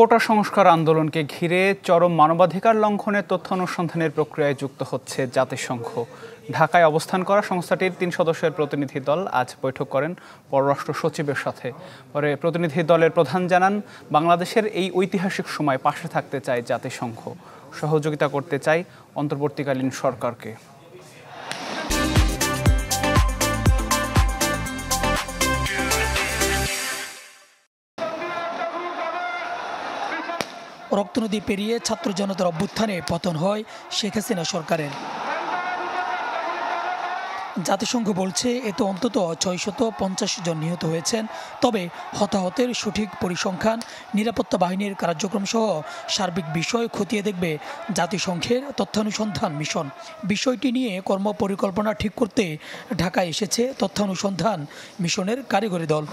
কোটা সংস্কার আন্দোলনকে ঘিরে চরম মানবাধিকার লঙ্ঘনের তথ্য অনুসন্ধানের প্রক্রিয়ায় যুক্ত হচ্ছে জাতিসংঘ। ঢাকায় অবস্থান করা সংস্থাটির ৩ সদস্যের প্রতিনিধি দল আজ বৈঠক করেন পররাষ্ট্র সচিবের সাথে। পরে প্রতিনিধি দলের প্রধান জানান, বাংলাদেশের এই ঐতিহাসিক সময় পাশে থাকতে চায় জাতিসংঘ, সহযোগিতা করতে চায় অন্তর্বর্তীকালীন সরকারকে। রক্তনদী পেরিয়ে ছাত্র জনতার অভ্যুত্থানে পতন হয় শেখ হাসিনা সরকারের। জাতিসংঘ বলছে এতে অন্তত ৬৫০ জন নিহত হয়েছেন। তবে হতাহতের সঠিক পরিসংখ্যান, নিরাপত্তা বাহিনীর কার্যক্রম সহ সার্বিক বিষয় খতিয়ে দেখবে জাতিসংঘের তথ্যানুসন্ধান মিশন। বিষয়টি নিয়ে কর্মপরিকল্পনা ঠিক করতে ঢাকায় এসেছে তথ্যানুসন্ধান মিশনের কারিগরি দল।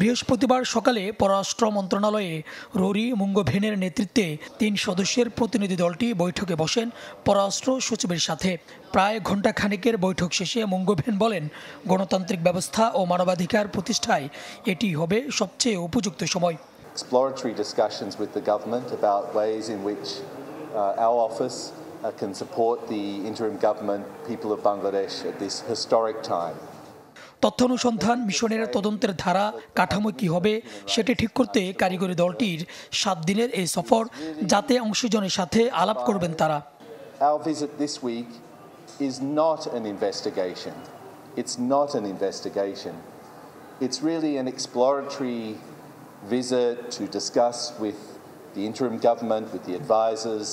বৃহস্পতিবার সকালে পররাষ্ট্র মন্ত্রণালয়ে রোরি মুঙ্গভেনের নেতৃত্বে ৩ সদস্যের প্রতিনিধি দলটি বৈঠকে বসেন পররাষ্ট্র সচিবের সাথে। প্রায় ঘণ্টা খানেকের বৈঠক শেষে মুঙ্গভেন বলেন, গণতান্ত্রিক ব্যবস্থা ও মানবাধিকার প্রতিষ্ঠায় এটি হবে সবচেয়ে উপযুক্ত সময়। Exploratory discussions with the government about ways in which our office can support the interim government, people of Bangladesh at this historic time. তথ্যানুসন্ধান মিশনের তদন্তের ধারা কাঠামো কি হবে সেটি ঠিক করতে কারিগরি দলটির 7 দিনের এই সফর, যাতে অংশজনের সাথে আলাপ করবেন তারা। Our visit this week is not an investigation. It's not an investigation. It's really an exploratory visit to discuss with the interim government, with the advisors,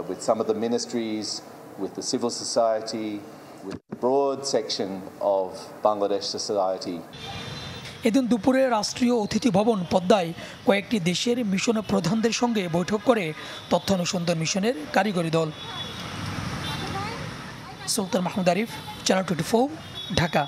with some of the ministries, with the civil society, with a broad section of Bangladesh society. এদিন দুপুরে রাষ্ট্রীয় অতিথি ভবন পদ্মায় কয়েকটি দেশের mission প্রধানদের সঙ্গে বৈঠক করে তথ্যানুসন্ধান মিশনের কারিগরি দল। সুলতান মাহমুদ আরিফ, চ্যানেল 24, ঢাকা।